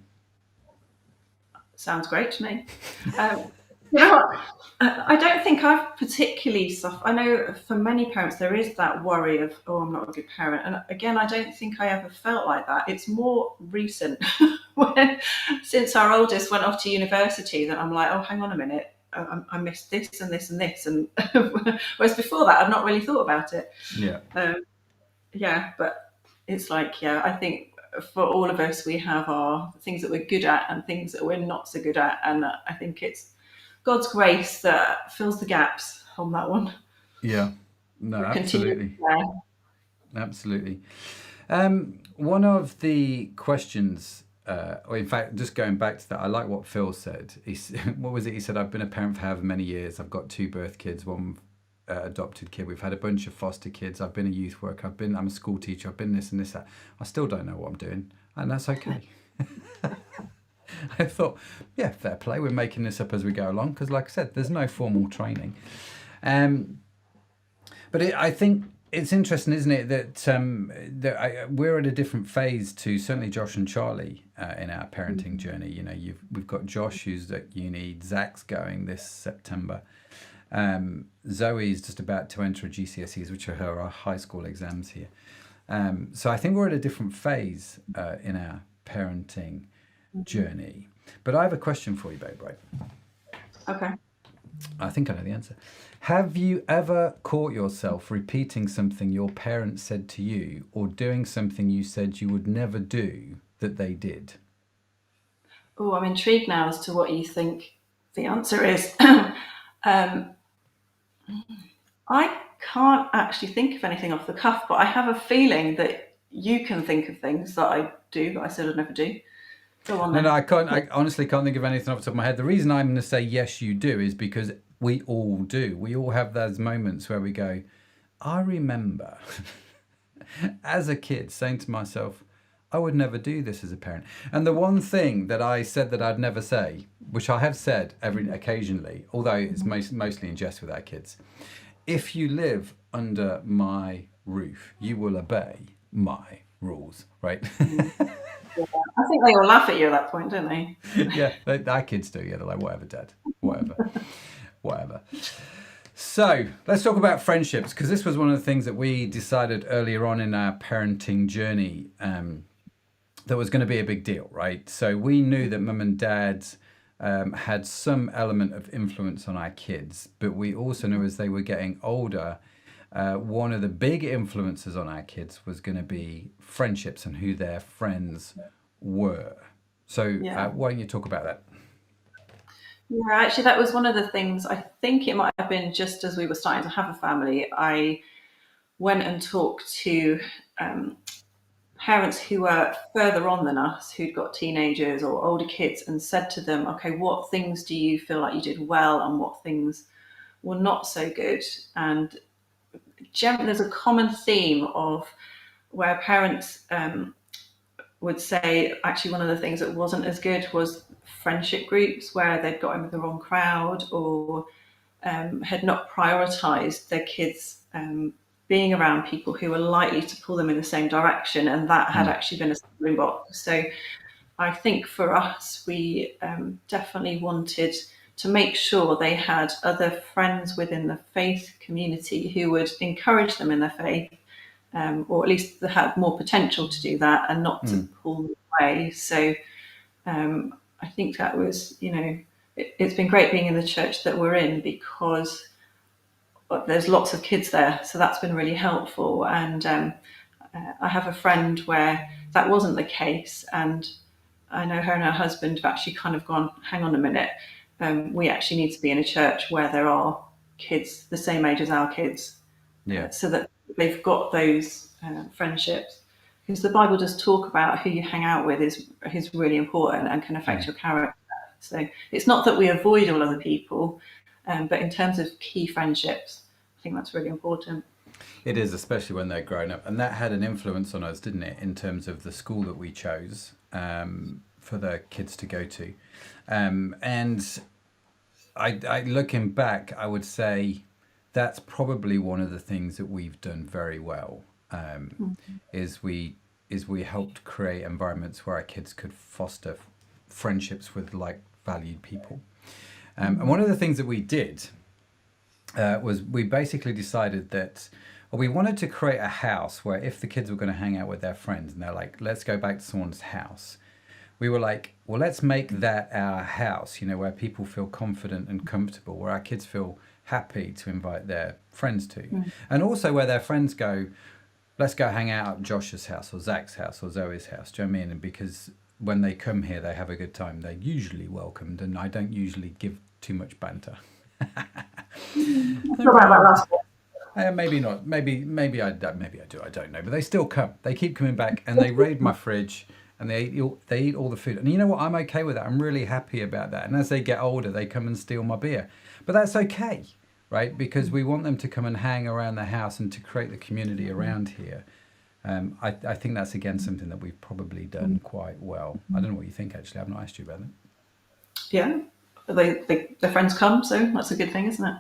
Sounds great to me. You know what? I don't think I've particularly suffered. I know for many parents there is that worry of, oh, I'm not a good parent. And again, I don't think I ever felt like that. It's more recent, since our oldest went off to university, that I'm like, oh, hang on a minute. I missed this and this and this. And whereas before that, I've not really thought about it. Yeah. Yeah, but it's like, yeah, I think for all of us, we have our things that we're good at and things that we're not so good at. And I think it's God's grace that fills the gaps on that one. Yeah, no, absolutely. Absolutely. One of the questions, or in fact, just going back to that, I like what Phil said. What was it? He said, I've been a parent for however many years. I've got 2 birth kids, 1 adopted kid. We've had a bunch of foster kids. I've been a youth worker. I'm a school teacher. I've been this and this, that. I still don't know what I'm doing, and that's okay. I thought, yeah, fair play. We're making this up as we go along because, like I said, there's no formal training. But I think it's interesting, isn't it, that we're at a different phase to certainly Josh and Charlie in our parenting journey. You know, we've got Josh who's at uni, Zach's going this September. Zoe's just about to enter GCSEs, which are her high school exams here. So I think we're at a different phase in our parenting journey. But I have a question for you, babe, right? Okay. I think I know the answer. Have you ever caught yourself repeating something your parents said to you or doing something you said you would never do that they did? Oh, I'm intrigued now as to what you think the answer is. I can't actually think of anything off the cuff, but I have a feeling that you can think of things that I do that I said I'd never do. Go on then. No, I honestly can't think of anything off the top of my head. The reason I'm going to say yes, you do, is because we all do. We all have those moments where we go, I remember as a kid saying to myself, I would never do this as a parent. And the one thing that I said that I'd never say, which I have said occasionally, although it's mostly in jest with our kids, if you live under my roof, you will obey my rules, right? I think they all laugh at you at that point, don't they? Yeah, our kids do. Yeah, they're like, whatever, Dad, whatever. So let's talk about friendships, because this was one of the things that we decided earlier on in our parenting journey that was going to be a big deal, right? So we knew that Mum and Dad had some element of influence on our kids, but we also knew as they were getting older, one of the big influences on our kids was going to be friendships and who their friends were. So why don't you talk about that? Yeah, actually, that was one of the things. I think it might have been just as we were starting to have a family, I went and talked to parents who were further on than us, who'd got teenagers or older kids, and said to them, okay, what things do you feel like you did well and what things were not so good? And there's a common theme of where parents would say, actually, one of the things that wasn't as good was friendship groups where they'd got in with the wrong crowd or had not prioritized their kids being around people who were likely to pull them in the same direction, and that had actually been a stumbling block. So I think for us, we definitely wanted to make sure they had other friends within the faith community who would encourage them in their faith, or at least had more potential to do that and not to pull them away. So I think that was, it's been great being in the church that we're in because there's lots of kids there. So that's been really helpful. And I have a friend where that wasn't the case. And I know her and her husband have actually kind of gone, hang on a minute. We actually need to be in a church where there are kids the same age as our kids. So that they've got those friendships. Because the Bible does talk about who you hang out with is really important and can affect your character. So it's not that we avoid all other people, but in terms of key friendships, I think that's really important. It is, especially when they're grown up. And that had an influence on us, didn't it, in terms of the school that we chose for the kids to go to. And I looking back, I would say that's probably one of the things that we've done very well, is we helped create environments where our kids could foster friendships with like-valued people. And one of the things that we did was we basically decided that we wanted to create a house where if the kids were going to hang out with their friends and they're like, let's go back to someone's house, we were like, well, let's make that our house, where people feel confident and comfortable, where our kids feel happy to invite their friends to. And also where their friends go, let's go hang out at Josh's house or Zach's house or Zoe's house. Do you know what I mean? And because when they come here, they have a good time. They're usually welcomed, and I don't usually give too much banter. Maybe not. Maybe I do. I don't know. But they still come. They keep coming back, and they raid my fridge, and they eat all the food. And you know what? I'm okay with that. I'm really happy about that. And as they get older, they come and steal my beer. But that's okay, right? Because we want them to come and hang around the house and to create the community around here. I think that's again something that we've probably done quite well. I don't know what you think actually. I've not asked you about it. Yeah, their friends come, so that's a good thing, isn't it?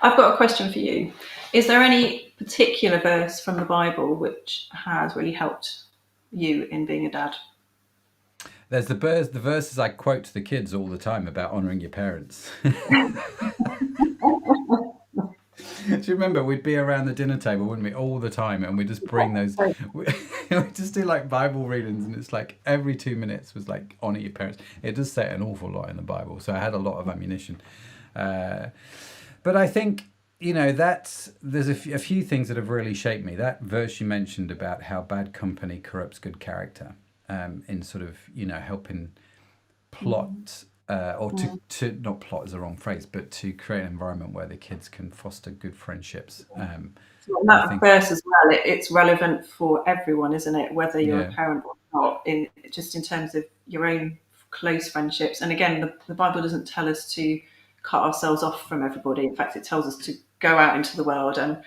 I've got a question for you. Is there any particular verse from the Bible which has really helped you in being a dad? There's the verses I quote to the kids all the time about honouring your parents. Do you remember we'd be around the dinner table, wouldn't we, all the time, and we'd just bring those, we just do like Bible readings, and it's like every 2 minutes was like honour your parents. It does say an awful lot in the Bible, so I had a lot of ammunition. But I think, you know, there's a few things that have really shaped me. That verse you mentioned about how bad company corrupts good character, in sort of, you know, helping plot, or to not plot is the wrong phrase, but to create an environment where the kids can foster good friendships. And that verse as well, it's relevant for everyone, isn't it? Whether you're a parent or not, in terms of your own close friendships. And again, the Bible doesn't tell us to cut ourselves off from everybody. In fact, it tells us to go out into the world and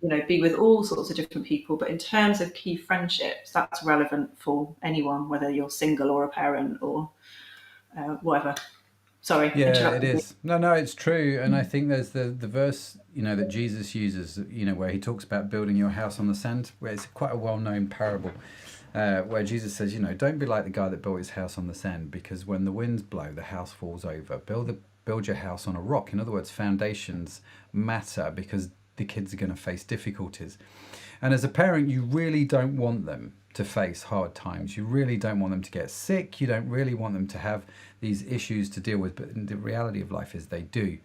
you know, be with all sorts of different people. But in terms of key friendships, that's relevant for anyone, whether you're single or a parent or whatever. Sorry. Yeah, it is. No, it's true. And I think there's the verse, you know, that Jesus uses, you know, where he talks about building your house on the sand, where it's quite a well-known parable, where Jesus says, you know, don't be like the guy that built his house on the sand, because when the winds blow, the house falls over. Build your house on a rock. In other words, foundations matter, because the kids are going to face difficulties. And as a parent, you really don't want them to face hard times. You really don't want them to get sick. You don't really want them to have these issues to deal with. But the reality of life is they do.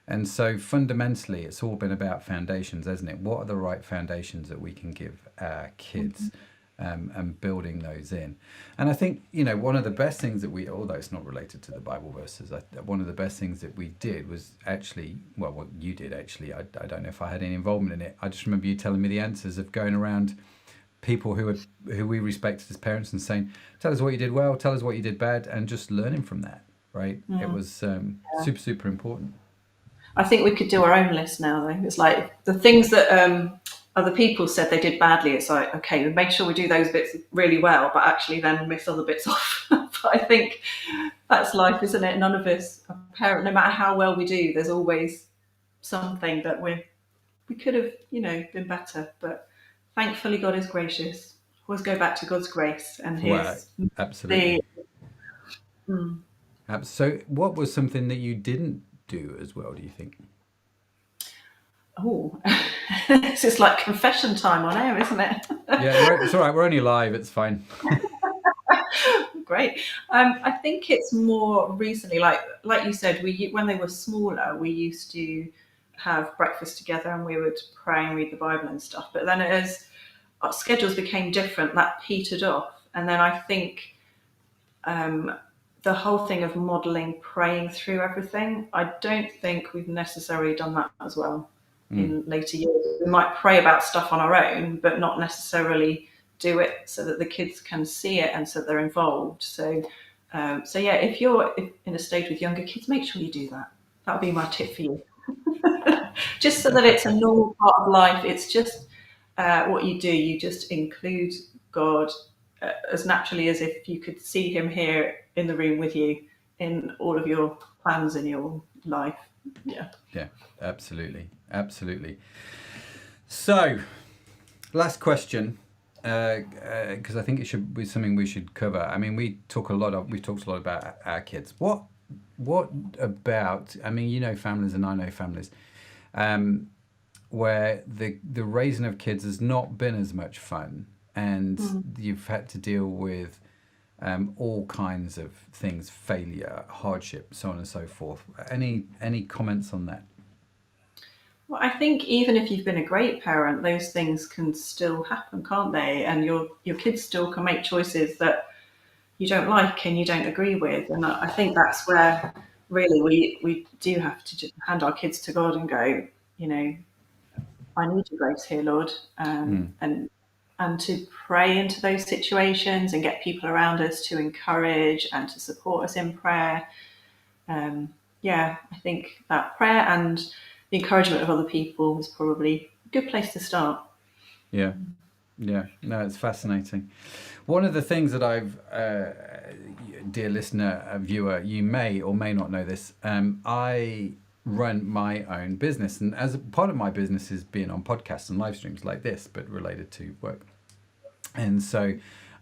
And so fundamentally, it's all been about foundations, hasn't it? What are the right foundations that we can give our kids, and building those in? And I think, you know, one of the best things that we, although it's not related to the Bible verses, one of the best things that we did was actually, well, what you did actually, I don't know if I had any involvement in it. I just remember you telling me the answers of going around people who we respected as parents and saying, tell us what you did well, tell us what you did bad, and just learning from that, right? It was super, super important. I think we could do our own list now, though. It's like the things that other people said they did badly. It's like, okay, we make sure we do those bits really well, but actually then miss other bits off. But I think that's life, isn't it? None of us are parent, no matter how well we do, there's always something that we could have, you know, been better. But thankfully, God is gracious. Always go back to God's grace and His. Absolutely. So, what was something that you didn't do as well, do you think? Oh, this is like confession time on air, isn't it? Yeah, it's all right. We're only live. It's fine. Great. I think it's more recently, like you said, when they were smaller, we used to have breakfast together and we would pray and read the Bible and stuff. But then as our schedules became different, that petered off. And then I think the whole thing of modelling praying through everything, I don't think we've necessarily done that as well in later years. We might pray about stuff on our own, but not necessarily do it so that the kids can see it and so that they're involved. So yeah, if you're in a stage with younger kids, make sure you do that. That would be my tip for you. Just so that it's a normal part of life. It's just what you do. You just include God as naturally as if you could see Him here in the room with you in all of your plans in your life. Yeah, absolutely. So, last question, because I think it should be something we should cover. I mean, we've talked a lot about our kids. What about? I mean, you know families, and I know families, where the raising of kids has not been as much fun, and you've had to deal with all kinds of things, failure, hardship, so on and so forth. Any comments on that? Well, I think even if you've been a great parent, those things can still happen, can't they? And your kids still can make choices that you don't like and you don't agree with. And I think that's where really we do have to just hand our kids to God and go, you know, I need your grace here, Lord, and to pray into those situations and get people around us to encourage and to support us in prayer. I think that prayer and the encouragement of other people is probably a good place to start. Yeah. Yeah. No, it's fascinating. One of the things that I've, dear listener, viewer, you may or may not know this. I run my own business, and as a part of my business is being on podcasts and live streams like this, but related to work. And so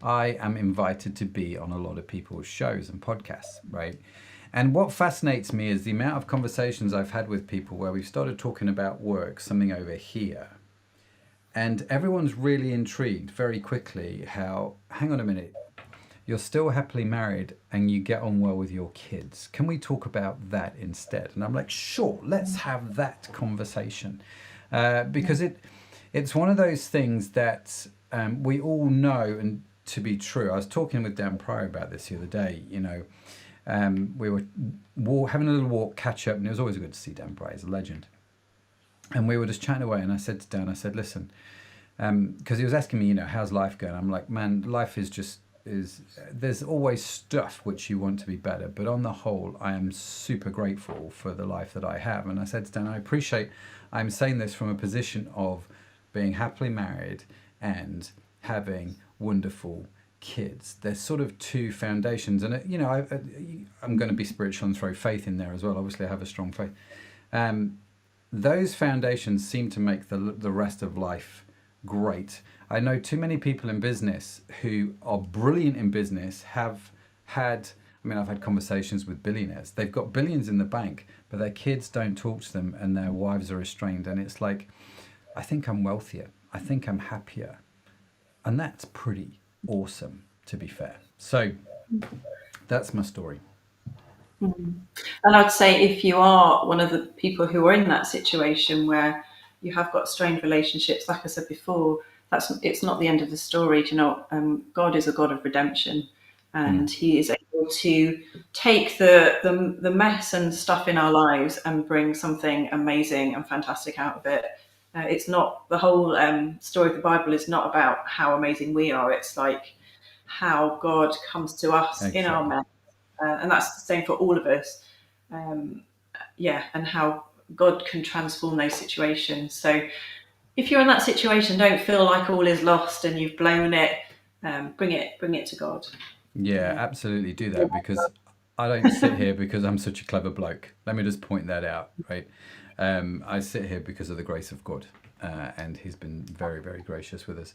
I am invited to be on a lot of people's shows and podcasts, right? And what fascinates me is the amount of conversations I've had with people where we've started talking about work, something over here, and everyone's really intrigued very quickly how, hang on a minute, you're still happily married and you get on well with your kids. Can we talk about that instead? And I'm like, sure, let's have that conversation. Because it's one of those things that we all know and to be true. I was talking with Dan Pryor about this the other day. We were having a little walk, catch up, and it was always good to see Dan Pryor. He's a legend. And we were just chatting away, and I said to Dan, I said, listen, because he was asking me, how's life going? I'm like, man, life is there's always stuff which you want to be better, but on the whole, I am super grateful for the life that I have. And I said to Dan, I'm saying this from a position of being happily married and having wonderful kids. There's sort of two foundations, and I'm going to be spiritual and throw faith in there as well. Obviously, I have a strong faith. Those foundations seem to make the rest of life great. I know too many people in business who are brilliant in business I've had conversations with billionaires. They've got billions in the bank, but their kids don't talk to them and their wives are estranged. And it's like, I think I'm wealthier. I think I'm happier. And that's pretty awesome, to be fair. So that's my story. And I'd say if you are one of the people who are in that situation where you have got strained relationships, like I said before, it's not the end of the story. God is a God of redemption, and He is able to take the mess and stuff in our lives and bring something amazing and fantastic out of it. It's not the whole story of the Bible is not about how amazing we are. It's like how God comes to us in our mess. And that's the same for all of us. And how God can transform those situations. So if you're in that situation, don't feel like all is lost and you've blown it. Bring it to God. Yeah, absolutely do that, because I don't sit here because I'm such a clever bloke. Let me just point that out, right? I sit here because of the grace of God, and He's been very, very gracious with us.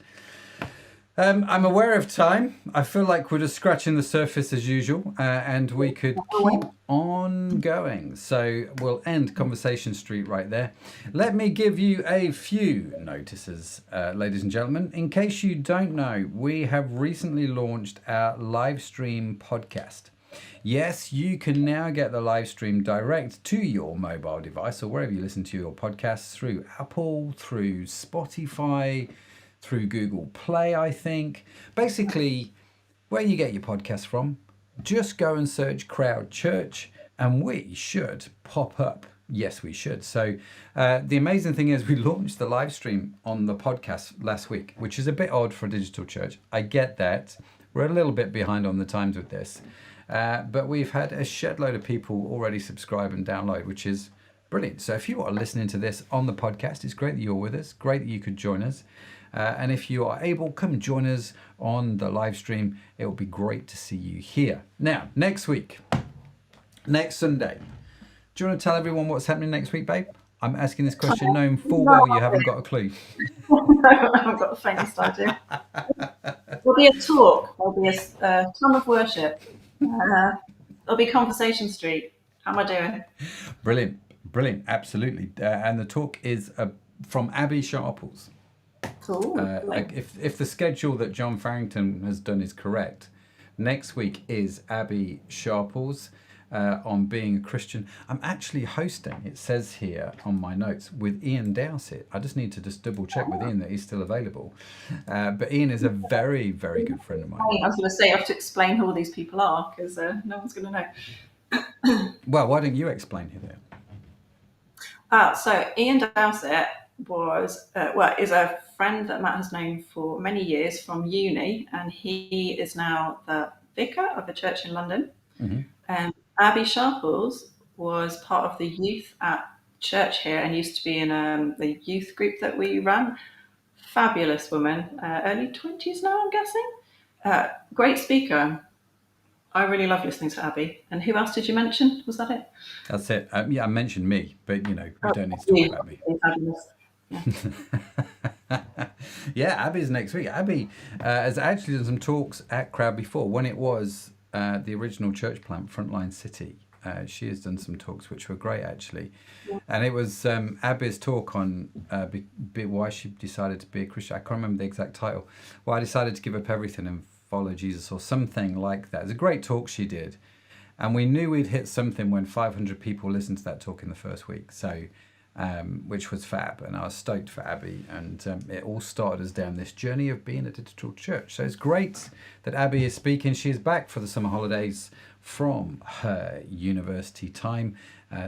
I'm aware of time. I feel like we're just scratching the surface as usual, and we could keep on going. So we'll end Conversation Street right there. Let me give you a few notices, ladies and gentlemen. In case you don't know, we have recently launched our live stream podcast. Yes, you can now get the live stream direct to your mobile device or wherever you listen to your podcasts, through Apple, through Spotify, through Google Play, I think. Basically, where you get your podcast from, just go and search Crowd Church and we should pop up. Yes, we should. So the amazing thing is we launched the live stream on the podcast last week, which is a bit odd for a digital church. I get that. We're a little bit behind on the times with this. But we've had a shed load of people already subscribe and download, which is brilliant. So if you are listening to this on the podcast, it's great that you're with us. Great that you could join us. And if you are able, come join us on the live stream. It will be great to see you here. Now, next week, next Sunday. Do you want to tell everyone what's happening next week, babe? I'm asking this question knowing full well you haven't got a clue. No, I haven't got the faintest idea. There'll be a talk. There'll be a time of worship. There'll be Conversation Street. How am I doing? Brilliant, absolutely. And the talk is from Abby Sharples. Cool. If the schedule that John Farrington has done is correct, next week is Abby Sharples on being a Christian. I'm actually hosting, it says here on my notes, with Ian Dowsett. I just need to double check with Ian that he's still available. But Ian is a very, very good friend of mine. I was going to say, I have to explain who all these people are because no one's going to know. Well, why don't you explain who they are? So Ian Dowsett is a friend that Matt has known for many years from uni, and he is now the vicar of a church in London. Mm-hmm. Abby Sharples was part of the youth at church here and used to be in the youth group that we ran. fabulous woman, early 20s now, I'm guessing. Great speaker. I really love listening to Abby. And who else did you mention? Was that it? That's it. Yeah, I mentioned me, but we don't need to talk about me. Fabulous. Yeah, Abby's next week. Abby has actually done some talks at Crowd before when it was the original church plant, Frontline City. She has done some talks which were great actually, and it was Abby's talk on why she decided to be a Christian. I can't remember the exact title. Why I decided to give up everything and follow Jesus, or something like that. It's a great talk she did, and we knew we'd hit something when 500 people listened to that talk in the first week. So. Which was fab, and I was stoked for Abby, and it all started us down this journey of being a digital church. So it's great that Abby is speaking. She is back for the summer holidays from her university time,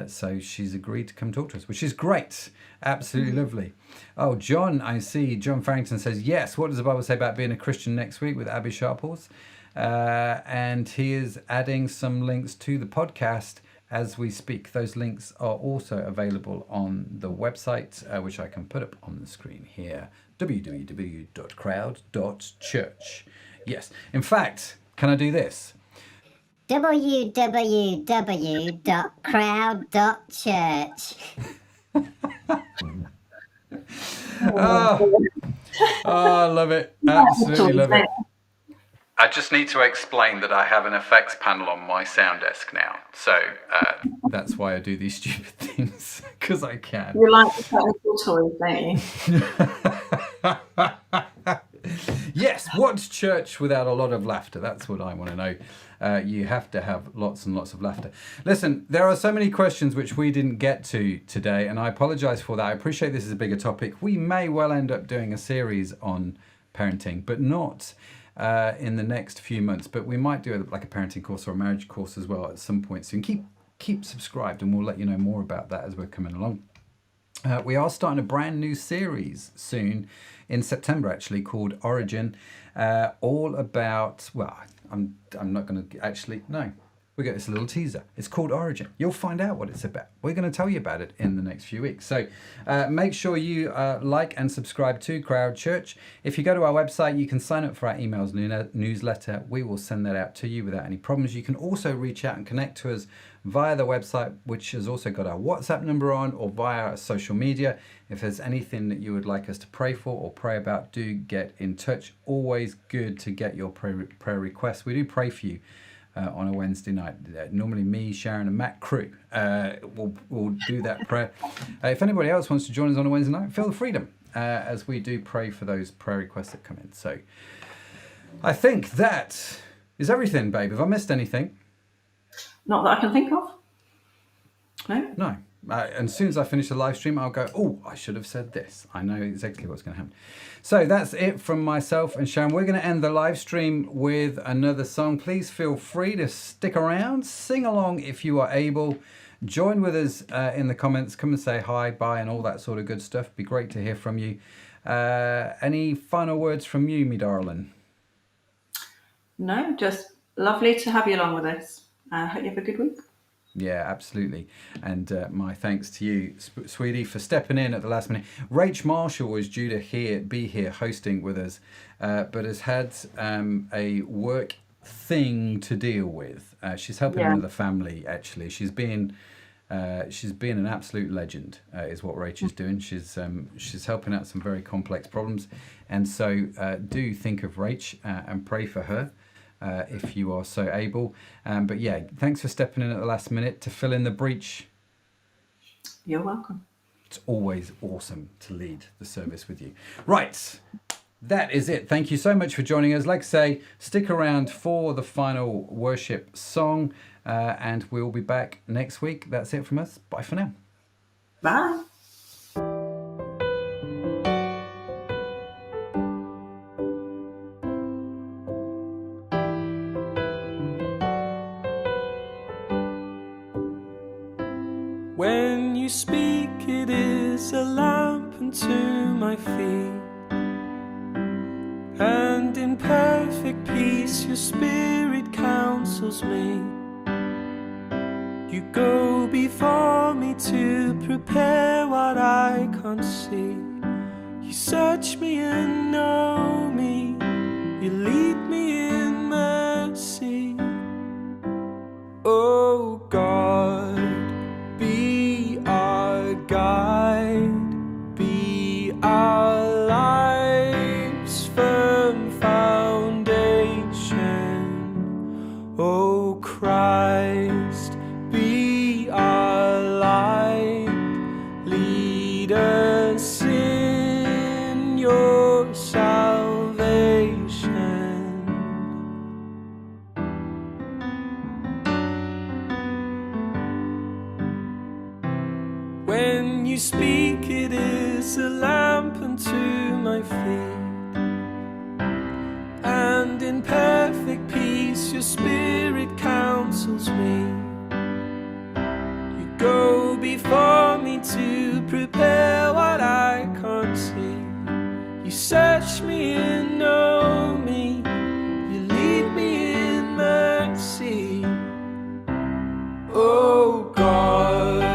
so she's agreed to come talk to us, which is great. Absolutely lovely. Oh, John, I see John Farrington says, yes, what does the Bible say about being a Christian next week with Abby Sharples? And he is adding some links to the podcast as we speak. Those links are also available on the website, which I can put up on the screen here, www.crowd.church. Yes, in fact, can I do this? www.crowd.church. Oh, I love it. Absolutely love it. I just need to explain that I have an effects panel on my sound desk now. So that's why I do these stupid things, because I can. You like the technical toys, don't you? Yes, what's church without a lot of laughter? That's what I want to know. You have to have lots and lots of laughter. Listen, there are so many questions which we didn't get to today, and I apologize for that. I appreciate this is a bigger topic. We may well end up doing a series on parenting, but not in the next few months, but we might do like a parenting course or a marriage course as well at some point soon. Keep subscribed, and we'll let you know more about that as we're coming along. We are starting a brand new series soon in September, actually, called Origin, all about, well, I'm not going to actually, no, we got this little teaser. It's called Origin. You'll find out what it's about. We're going to tell you about it in the next few weeks. So make sure you like and subscribe to Crowd Church. If you go to our website, you can sign up for our emails newsletter. We will send that out to you without any problems. You can also reach out and connect to us via the website, which has also got our WhatsApp number on, or via our social media. If there's anything that you would like us to pray for or pray about, do get in touch. Always good to get your prayer requests. We do pray for you on a Wednesday night. Normally me, Sharon and Matt Crew will do that prayer. If anybody else wants to join us on a Wednesday night, feel the freedom as we do pray for those prayer requests that come in. So I think that is everything, babe. Have I missed anything? Not that I can think of. No? No. And as soon as I finish the live stream, I'll go, oh, I should have said this. I know exactly what's going to happen. So that's it from myself and Sharon. We're going to end the live stream with another song. Please feel free to stick around, sing along if you are able. Join with us in the comments. Come and say hi, bye, and all that sort of good stuff. Be great to hear from you. Any final words from you, me darling? No, just lovely to have you along with us. I hope you have a good week. Yeah, absolutely. And my thanks to you, sweetie, for stepping in at the last minute. Rach Marshall was due to be here hosting with us, but has had a work thing to deal with. She's helping another family, actually. She's been an absolute legend, is what Rach is doing. She's helping out some very complex problems. And so do think of Rach and pray for her. If you are so able. But yeah, thanks for stepping in at the last minute to fill in the breach. You're welcome. It's always awesome to lead the service with you. Right, that is it. Thank you so much for joining us. Like I say, stick around for the final worship song, and we'll be back next week. That's it from us. Bye for now. Bye. When you speak, it is a lamp unto my feet, and in perfect peace your spirit counsels me. You go before me to prepare what I can't see. You search me and know me. You lead me in mercy. Oh God, be our guide, be our life's firm foundation. Oh Christ, be our light, lead us in your salvation. When you speak, it is a lamp unto my feet, and in perfect peace your spirit counsels me. You go before me to prepare what I can't see. You search me and know me. You lead me in mercy. Oh God,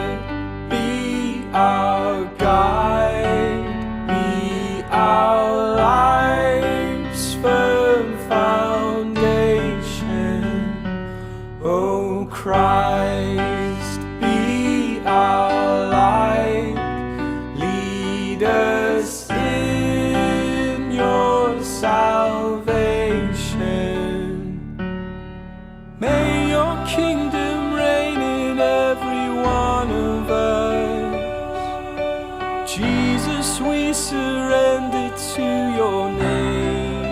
our guide, be our life's firm foundation. Oh Christ, be our light, lead us in your salvation. May your kingdom reign in every one of us. Jesus, we surrender to your name.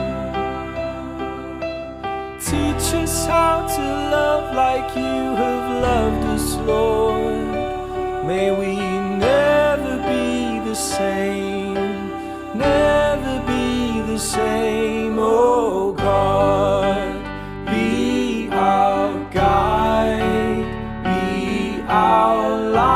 Teach us how to love like you have loved us, Lord. May we never be the same, never be the same. Oh God, be our guide, be our light,